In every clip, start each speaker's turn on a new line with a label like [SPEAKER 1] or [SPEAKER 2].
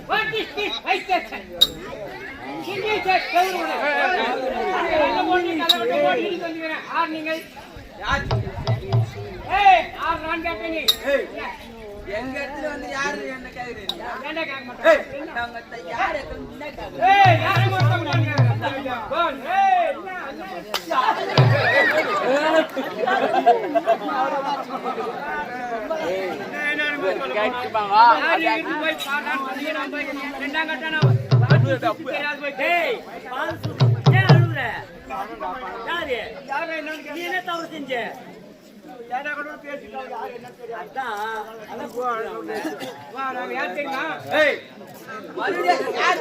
[SPEAKER 1] What is this vibration? Signature government. நீங்கள்
[SPEAKER 2] யார்
[SPEAKER 1] ஏய் ஆர் நான் கேட்டேனே
[SPEAKER 2] எங்க இடத்துல வந்து யாரு என்ன கேக்குறீங்க
[SPEAKER 1] என்ன கேட்க மாட்டேன்
[SPEAKER 2] நாங்க யார் என்ன கேக்குறீங்க
[SPEAKER 1] ஏய் யாரை மட்டும் கேக்குறீங்க கோன் ஏய் என்ன கேட்பாங்க யாரு போய் பாடான் பண்ணி நான் போய் ரெண்டாம் கட்டனா ஏய் பால் ஏன் அழுற யாரு என்ன நீ என்ன தவறு செஞ்ச யாரா கூட பேசிட்டாங்க யார் என்ன தெரியும் அதான் அத வா நான் யார் தெரியுமா
[SPEAKER 2] ஏய் மறுபடியும் யார்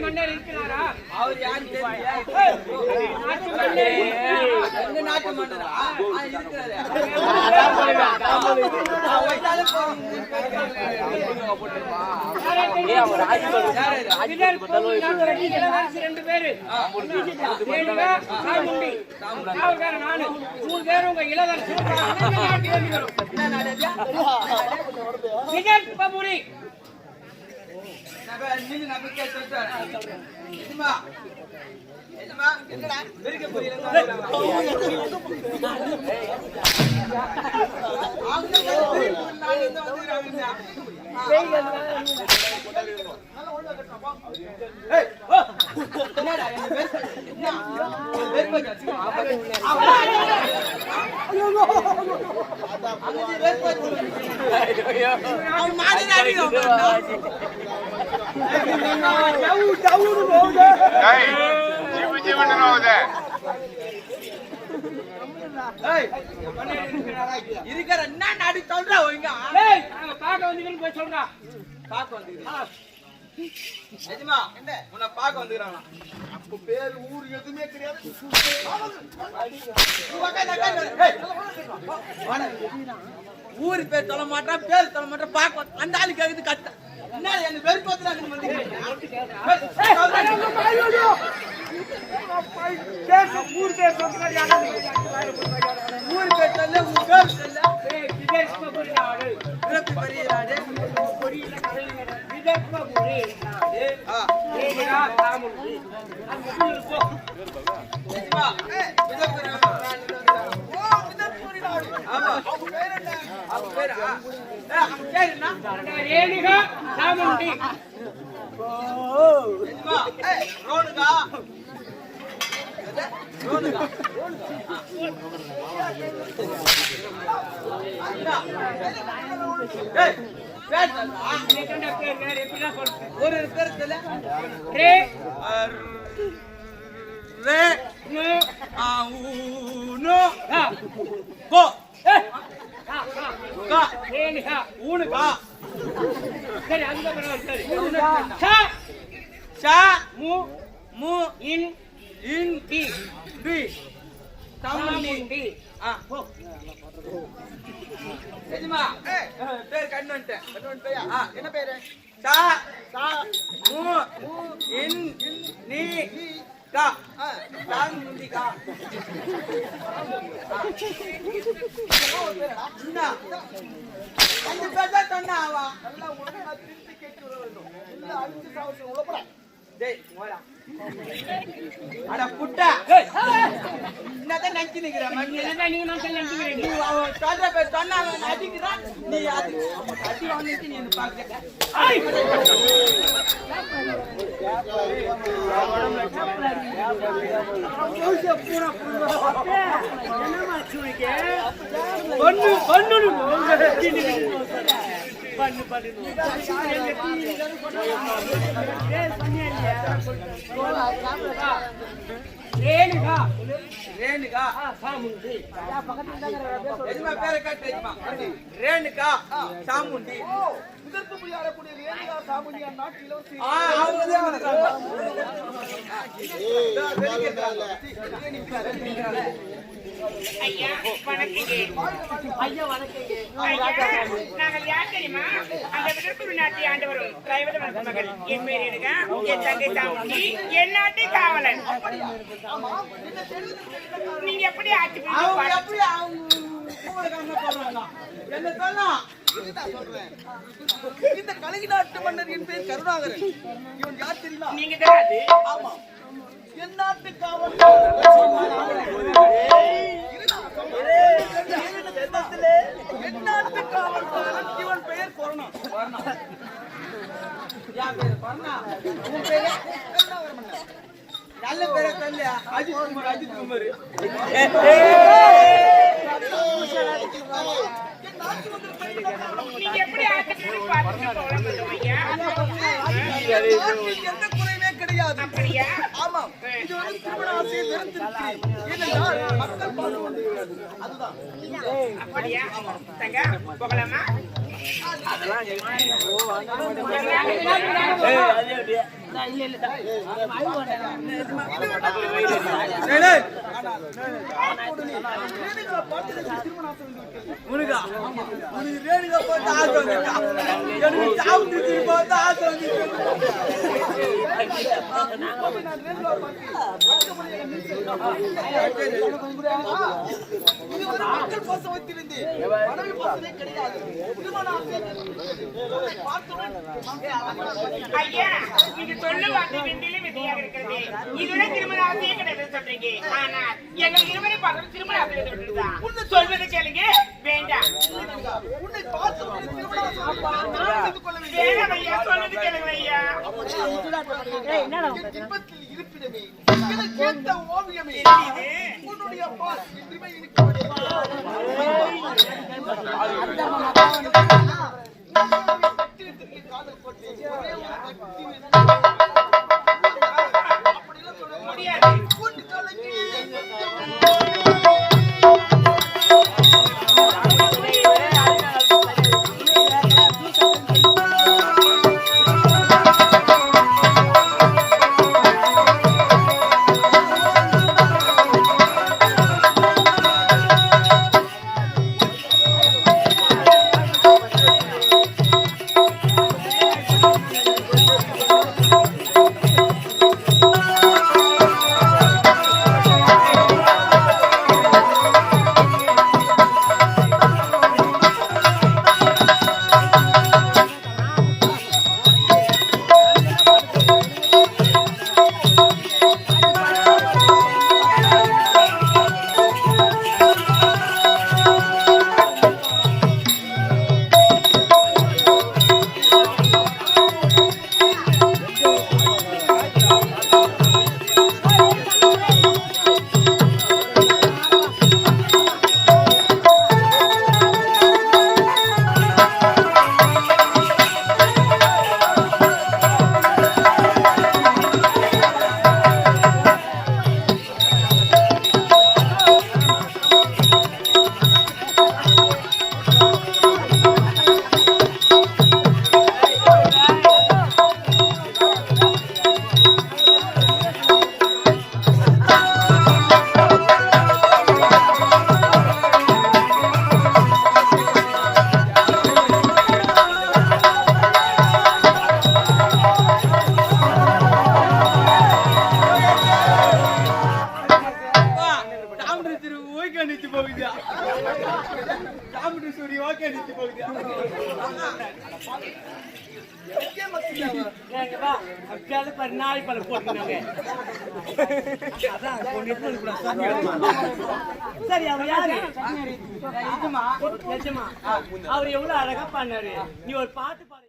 [SPEAKER 1] மன்னர் இருக்கிறாரா
[SPEAKER 2] அவர் யாரு நாட்டு மன்னரா இருக்கிறாரு
[SPEAKER 1] ரெண்டு பேரு நானு மூணு பேரும் உங்க இளவரசர் விஜயபுரி
[SPEAKER 2] என்னடா வெறுக்க புரியல இருக்கிற என்ன நாடி சொல்ற
[SPEAKER 1] பாக்க வந்து போய் சொல்றா
[SPEAKER 2] பாக்க வந்து நிஜமா என்ன உன்னை பாக்க வந்துக்கிறாங்க அப்ப பேரு ஊர் எதுவுமே தெரியாது ஊரு பேர் சொல்ல மாட்டான் பேர் சொல்ல மாட்டான் பாக்க அந்த ஆளு கேக்குது கத்த என்ன என்ன வெறுப்பத்துறாங்க ஊர் பேர் சொல்ல ஊர் பேர் சொல்ல உன் பேர் சொல்ல பெரிய நாடு ஒரு பேர் ரே ரே நோ கோ கா ரேனிகா ஊனுகா சரி அதுக்கு சரி சா சா மு மு இன் இன் டி பி சாமுண்டி போ சரிமா பேர் கண்ணுன்ட்டேன் என்ன பேரு சா சா மு இன் நீ கா சாமுண்டி கா அந்த பேர் சொன்னாவா நல்லா ஒழுங்கா திருப்பி கேட்டு வரணும் இல்ல அழிஞ்சு சாவுச்சு உள்ள டேய் மோரா அட புட்டா என்னதான் நஞ்சி நிக்கிற
[SPEAKER 1] என்ன நீங்க நான் நினைக்கிறேன்
[SPEAKER 2] நீ சொல்ற பேர் சொன்னாங்க அடிக்கிறான் நீ அது அடி வாங்கிட்டு நீ என்ன பாக்குற
[SPEAKER 1] என்னமா சுனிக்க பண்ணு பண்ணு பண்ணு பண்ணு ரேணுகா
[SPEAKER 2] ரேணுகா
[SPEAKER 1] சாமுண்டி
[SPEAKER 2] எதுமா பேரை காட்டு எதுமா ரேணுகா சாமுண்டி
[SPEAKER 3] இதற்கு முடியாதக்கூடிய ரேணுகா சாமுண்டி நாட்டில்
[SPEAKER 2] அவங்களே வந்தாங்க
[SPEAKER 1] ஐயா வணக்கங்க.
[SPEAKER 2] ஐயா வணக்கங்க.
[SPEAKER 1] ஐயா, நாங்கள் யார் தெரியுமா? அந்த விழுப்புரம் நாட்டை ஆண்டு வரும் திரைவத மகள். என் பேர் எடுங்க. என் தங்கை சாமுண்டி. என் நாட்டை காவலன். நீங்க எப்படி ஆட்சி
[SPEAKER 2] அவங்க எப்படி அவங்க ஊரகாரங்க சொல்றாங்க? என்ன சொல்லலாம்?
[SPEAKER 3] இதுதான் சொல்றேன். இந்த கலிங்க நாட்டு மன்னர் என் பேர் கருணாகரன். இவன் யார் தெரியுமா?
[SPEAKER 1] நீங்க தான் அது.
[SPEAKER 3] ஆமா, என் நாட்டு காவல் என் நாட்டு காவல்காரன். இவன் பெயர் கொரோனா.
[SPEAKER 2] யார் பேரு பண்ணா? உன் பேரு
[SPEAKER 3] கருணாகரன் மன்னர்.
[SPEAKER 2] நல்ல பேரை சொல்லு. அஜித் குமார்.
[SPEAKER 3] என் நாட்டு மன்னர் பெயர்
[SPEAKER 1] நீங்க எப்படி ஆட்சி பார்த்துட்டு போகலாம் ஐயா?
[SPEAKER 3] எந்த குறையுமே கிடையாது.
[SPEAKER 1] அப்படியா?
[SPEAKER 3] ஆமாம், இது வந்து திருமண ஆசையை வெறுத்திருக்கிறேன். ஏனென்றால் மக்கள் பார்த்து கொண்டிருக்கிறது. அதுதான்.
[SPEAKER 1] அப்படியா? தங்க போகலாமா?
[SPEAKER 3] ஏழைகளை பார்த்து எனக்கு திருமண ஆசை வந்திருக்கிறது.
[SPEAKER 2] உனக்கு ரேணுகா போட்டு ஆசை வந்துட்டா. எனக்கு சாப்பிட்டு திரும்ப வந்து ஆசை வந்துச்சு.
[SPEAKER 3] நான் ரேணுகா பார்த்து அடுத்த முறையில் இதுவரை மக்கள் பாசம் வைத்திருந்தேன். மனைவி பாசமே கிடையாது. திருமண ஆசை உன்னை பார்த்தவுடன்
[SPEAKER 1] ஐயா, நீங்க சொல்ல வார்த்தை வெண்டிலும் வெற்றியாக இருக்கிறது. இதுவரை திருமண ஆசையே கிடையாது சொல்றீங்க. ஆனா எங்கள் இருவரை பார்த்து திருமண ஆசை விட்டுதா? சொல்வதை கேளுங்க. வேண்டாம்.
[SPEAKER 3] உன்னை பார்த்தவுடன் திருமண ஆசை செய்து கொள்ள வேண்டும்.
[SPEAKER 1] வேண்டாம் ஐயா, சொல்வது கேளுங்க ஐயா.
[SPEAKER 3] என் இன்பத்தில் இருப்பிடமே, எனக்கு ஏத்த ஓவியமே, உன்னுடைய பால் என்றுமே இருக்க வேண்டும். காதல் கொண்டே ஒரே ஒரு பக்தி அப்படிலாம் சொல்ல
[SPEAKER 1] முடியாது.
[SPEAKER 3] கொண்டு கலங்கி
[SPEAKER 1] நாய் பழம் போட்டுனாங்க. சரி, அவர் யாரு? அவர் எவ்வளவு அழகா பண்ணாரு. நீ ஒரு பாட்டு பாடு.